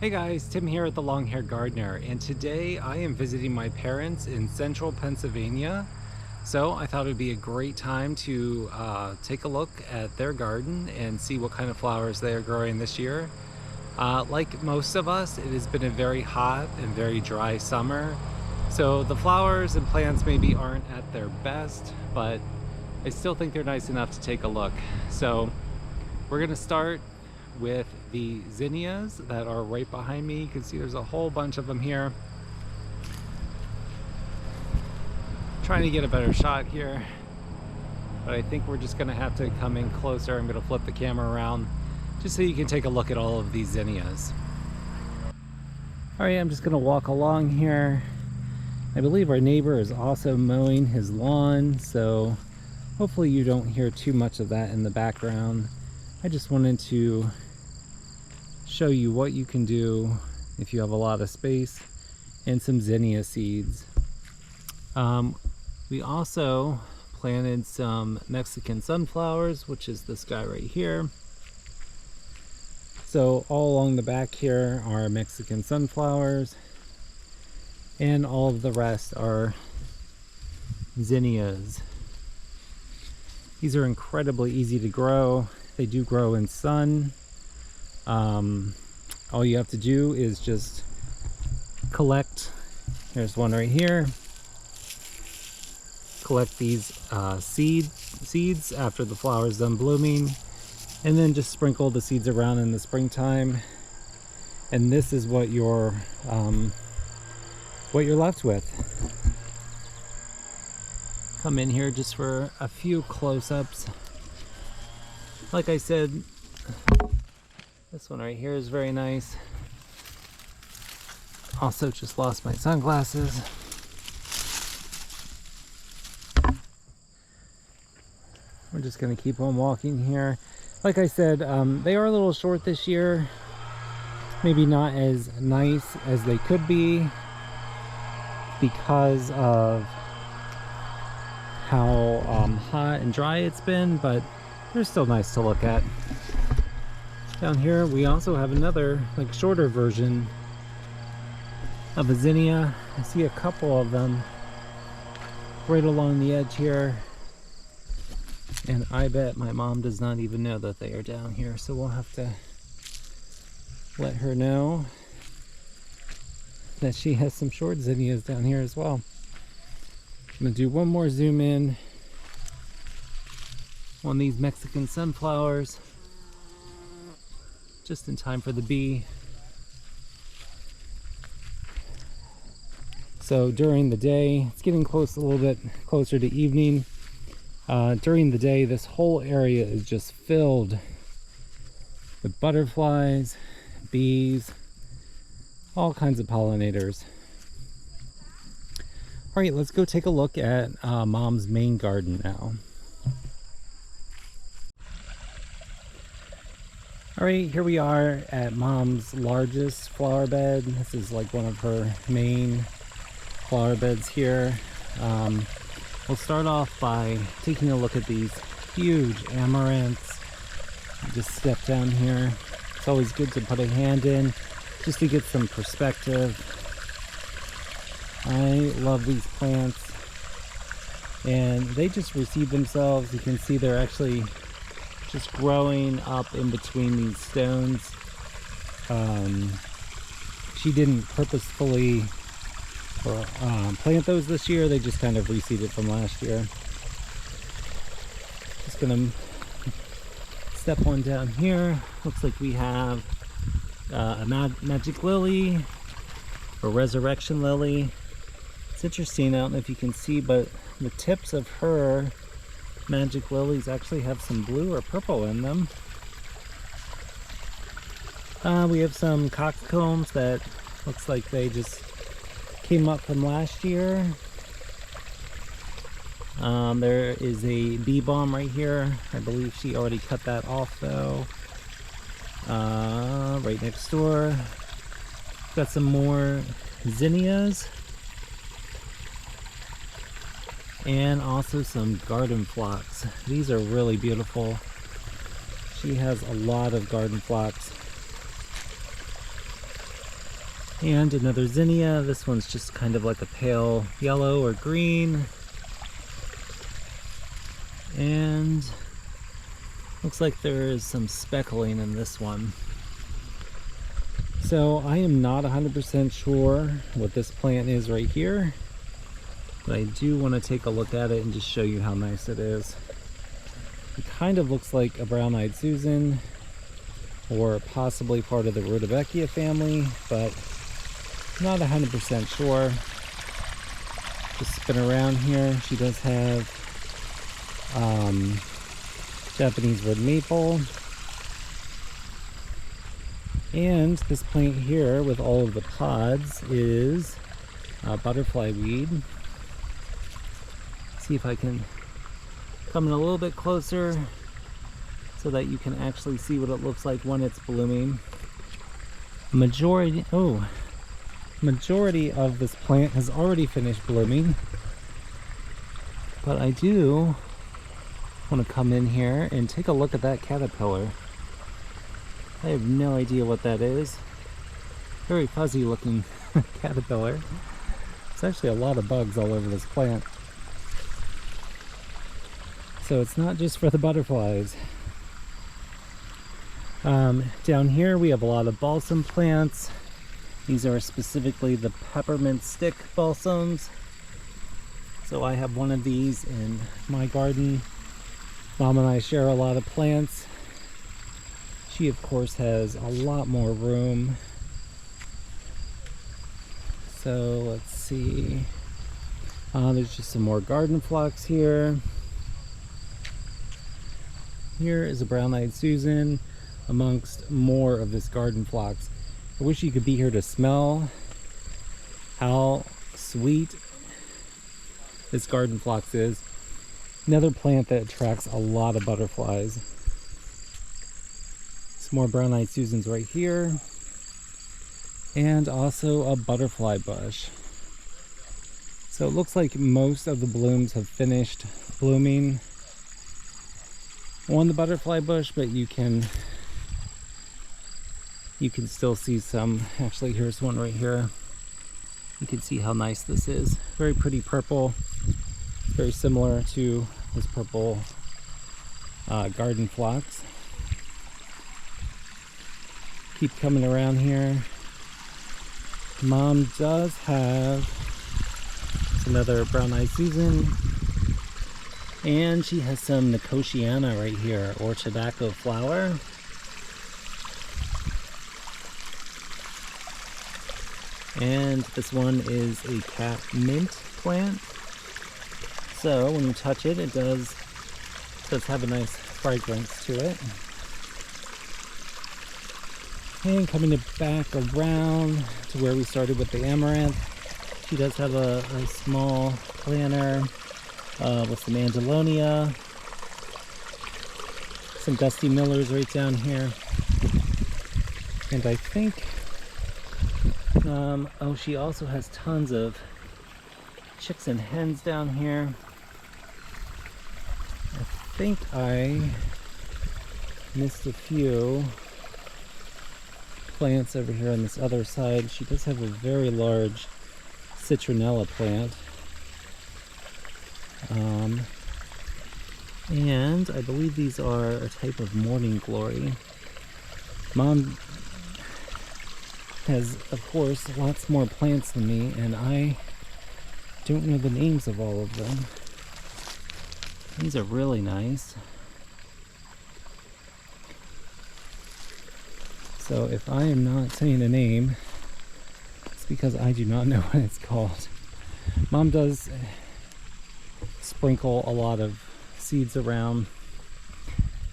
Hey guys, Tim here at the Long Hair Gardener, and today I am visiting my parents in central Pennsylvania. So I thought it would be a great time to take a look at their garden and see what kind of flowers they are growing this year. Like most of us, it has been a very hot and very dry summer. So the flowers and plants maybe aren't at their best, but I still think they're nice enough to take a look. So we're gonna start with the zinnias that are right behind me. You can see there's a whole bunch of them here. Trying to get a better shot here, but I think we're just gonna have to come in closer. I'm gonna flip the camera around just so you can take a look at all of these zinnias. All right, I'm just gonna walk along here. I believe our neighbor is also mowing his lawn, so hopefully you don't hear too much of that in the background. I just wanted to show you what you can do if you have a lot of space and some zinnia seeds. We also planted some Mexican sunflowers, which is this guy right here. So all along the back here are Mexican sunflowers, and all of the rest are zinnias. These are incredibly easy to grow. They do grow in sun. All you have to do is just collect, here's one right here, collect these seeds after the flower is done blooming, and then just sprinkle the seeds around in the springtime, and this is what you're left with. Come in here just for a few close-ups. Like I said, this one right here is very nice. Also just lost my sunglasses. We're just gonna keep on walking here. Like I said, they are a little short this year. Maybe not as nice as they could be because of how hot and dry it's been, but they're still nice to look at. Down here we also have another like shorter version of a zinnia. I see a couple of them right along the edge here, and I bet my mom does not even know that they are down here, so we'll have to let her know that she has some short zinnias down here as well. I'm gonna do one more zoom in on these Mexican sunflowers just in time for the bee. So during the day, it's getting close, a little bit closer to evening. During the day, this whole area is just filled with butterflies, bees, all kinds of pollinators. All right, let's go take a look at Mom's main garden now. All right, here we are at Mom's largest flower bed. This is like one of her main flower beds here. We'll start off by taking a look at these huge amaranths. Just step down here. It's always good to put a hand in just to get some perspective. I love these plants, and they just receive themselves. You can see they're actually just growing up in between these stones. She didn't purposefully plant those this year. They just kind of reseeded from last year. Just gonna step on down here. Looks like we have a magic lily, or resurrection lily. It's interesting, I don't know if you can see, but the tips of her magic lilies actually have some blue or purple in them. We have some coxcombs that looks like they just came up from last year. There is a bee balm right here. I believe she already cut that off though. Right next door. Got some more zinnias. And also some garden phlox. These are really beautiful. She has a lot of garden phlox. And another zinnia. This one's just kind of like a pale yellow or green. And looks like there is some speckling in this one. So I am not 100% sure what this plant is right here, but I do want to take a look at it and just show you how nice it is. It kind of looks like a brown-eyed Susan, or possibly part of the Rudbeckia family, but not 100% sure. Just spin around here. She does have Japanese red maple. And this plant here with all of the pods is butterfly weed. See if I can come in a little bit closer so that you can actually see what it looks like when it's blooming. Majority of this plant has already finished blooming, but I do want to come in here and take a look at that caterpillar. I have no idea what that is. Very fuzzy looking caterpillar. There's actually a lot of bugs all over this plant. So it's not just for the butterflies. Down here we have a lot of balsam plants. These are specifically the peppermint stick balsams. So I have one of these in my garden. Mom and I share a lot of plants. She of course has a lot more room. So let's see. There's just some more garden phlox here. Here is a brown-eyed Susan amongst more of this garden phlox. I wish you could be here to smell how sweet this garden phlox is. Another plant that attracts a lot of butterflies. Some more brown-eyed Susans right here. And also a butterfly bush. So it looks like most of the blooms have finished blooming on the butterfly bush, but you can still see some. Actually, here's one right here. You can see how nice this is. Very pretty purple. Very similar to this purple garden phlox. Keep coming around here. Mom does have another brown-eyed Susan, and she has some Nicotiana right here, or tobacco flower. And this one is a cat mint plant. So when you touch it, it does have a nice fragrance to it. And coming back around to where we started with the amaranth, she does have a small planter with some Angelonia, some Dusty Millers right down here, and I think, oh, she also has tons of chicks and hens down here. I think I missed a few plants over here on this other side. She does have a very large citronella plant. And I believe these are a type of morning glory. Mom has, of course, lots more plants than me, and I don't know the names of all of them. These are really nice. So if I am not saying a name, it's because I do not know what it's called. Mom does sprinkle a lot of seeds around,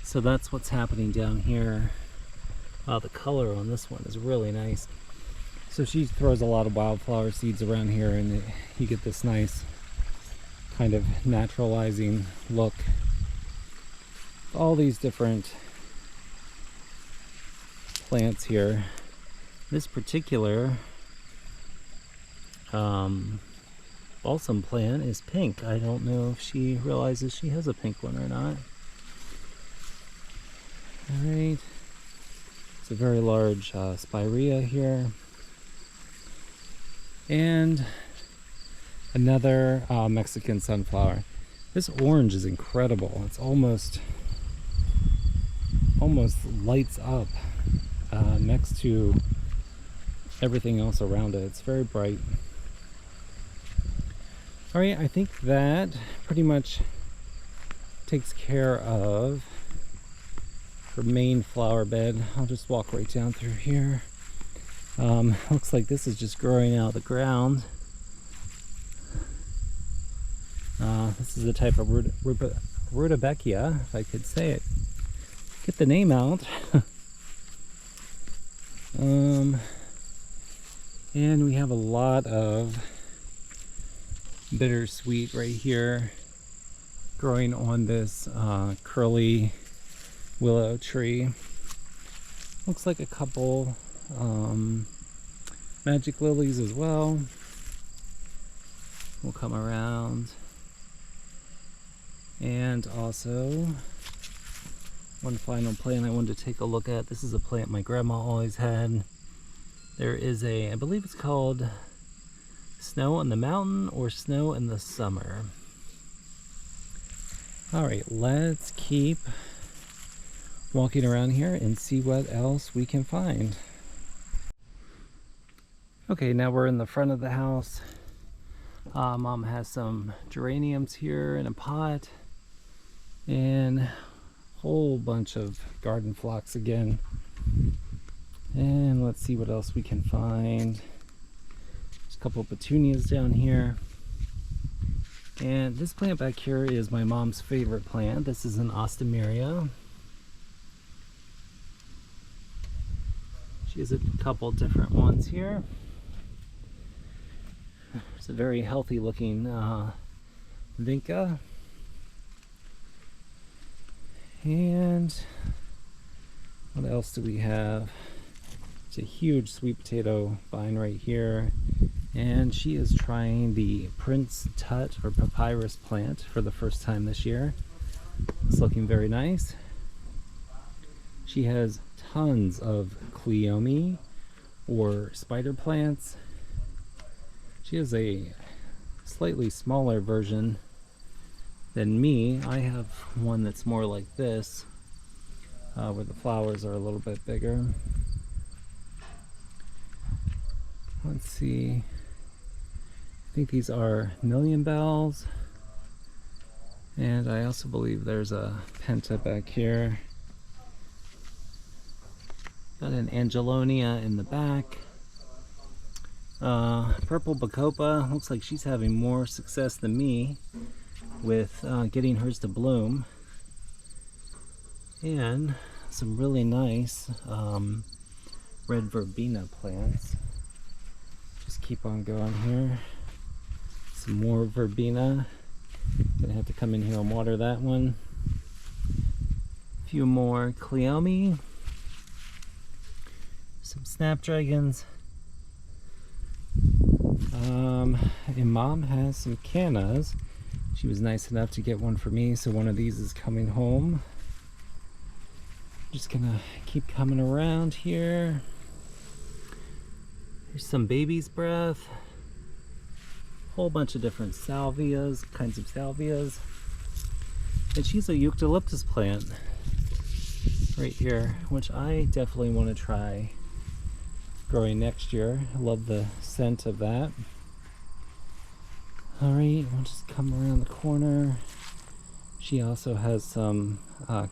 so that's what's happening down here. The color on this one is really nice. So she throws a lot of wildflower seeds around here, and you get this nice kind of naturalizing look. All these different plants here. This particular balsam plant is pink. I don't know if she realizes she has a pink one or not. Alright. It's a very large spirea here. And another Mexican sunflower. This orange is incredible. It's almost lights up next to everything else around it. It's very bright. All right, I think that pretty much takes care of her main flower bed. I'll just walk right down through here. Looks like this is just growing out of the ground. This is a type of rudbeckia, if I could say it. Get the name out. And we have a lot of bittersweet right here growing on this curly willow tree. Looks like a couple magic lilies as well. We'll come around. And also one final plant I wanted to take a look at. This is a plant my grandma always had. There is I believe it's called Snow on the Mountain or Snow in the Summer. Alright, let's keep walking around here and see what else we can find. Okay, now we're in the front of the house. Mom has some geraniums here in a pot and a whole bunch of garden phlox again. And let's see what else we can find. There's a couple of petunias down here. And this plant back here is my mom's favorite plant. This is an Ostomeria. She has a couple different ones here. It's a very healthy looking vinca. And what else do we have? It's a huge sweet potato vine right here. And she is trying the Prince Tut or papyrus plant for the first time this year. It's looking very nice. She has tons of cleome or spider plants. She has a slightly smaller version than me. I have one that's more like this, where the flowers are a little bit bigger. Let's see. I think these are million bells. And I also believe there's a penta back here. Got an angelonia in the back. Purple bacopa, looks like she's having more success than me with getting hers to bloom. And some really nice red verbena plants. Just keep on going here. Some more verbena. Gonna have to come in here and water that one. A few more cleome. Some snapdragons. And Mom has some cannas. She was nice enough to get one for me, so one of these is coming home. Just gonna keep coming around here. Here's some baby's breath. Whole bunch of different salvias, kinds of salvias. And she's a eucalyptus plant right here, which I definitely want to try growing next year. I love the scent of that. Alright, we'll just come around the corner. She also has some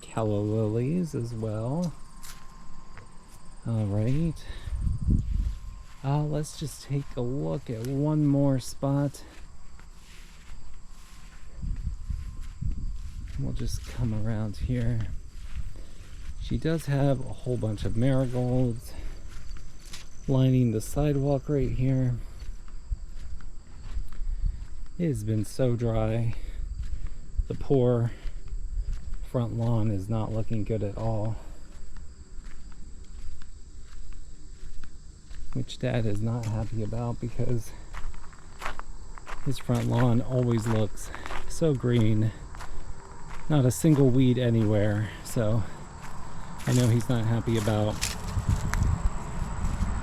calla lilies as well. Alright. Let's just take a look at one more spot. We'll just come around here. She does have a whole bunch of marigolds lining the sidewalk right here. It has been so dry. The poor front lawn is not looking good at all, which Dad is not happy about because his front lawn always looks so green. Not a single weed anywhere, so I know he's not happy about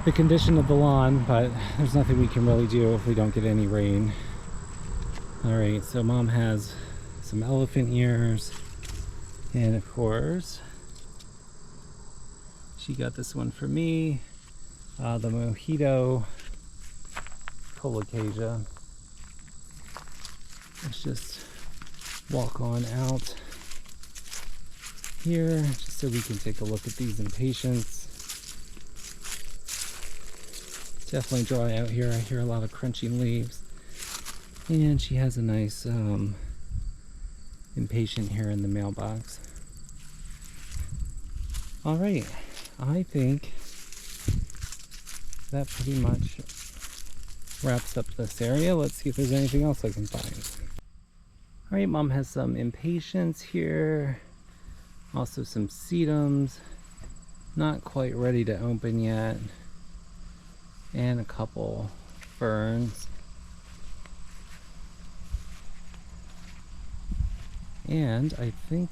the condition of the lawn, but there's nothing we can really do if we don't get any rain. Alright, so Mom has some elephant ears, and of course she got this one for me, the Mojito Colocasia. Let's just walk on out here just so we can take a look at these impatiens. Definitely dry out here. I hear a lot of crunching leaves. And she has a nice impatient here in the mailbox. Alright, I think that pretty much wraps up this area. Let's see if there's anything else I can find. Alright, Mom has some impatiens here. Also some sedums. Not quite ready to open yet. And a couple ferns. And I think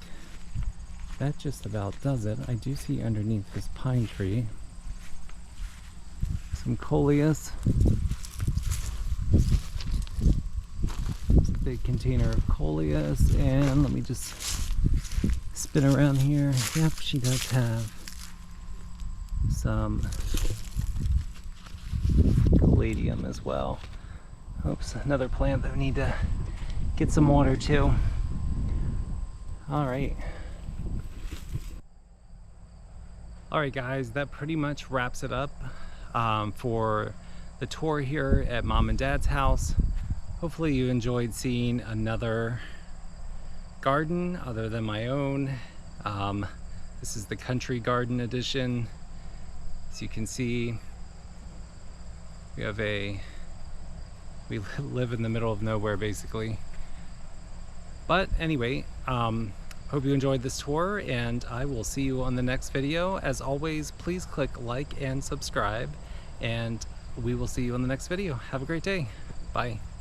that just about does it. I do see underneath this pine tree some coleus. It's a big container of coleus, and let me just spin around here. Yep, she does have some caladium as well. Oops, another plant that we need to get some water to. Alright. Alright guys, that pretty much wraps it up for the tour here at Mom and Dad's house. Hopefully you enjoyed seeing another garden other than my own. This is the Country Garden edition. As you can see, we live in the middle of nowhere basically. But anyway, hope you enjoyed this tour, and I will see you on the next video. As always, please click like and subscribe, and we will see you on the next video. Have a great day. Bye.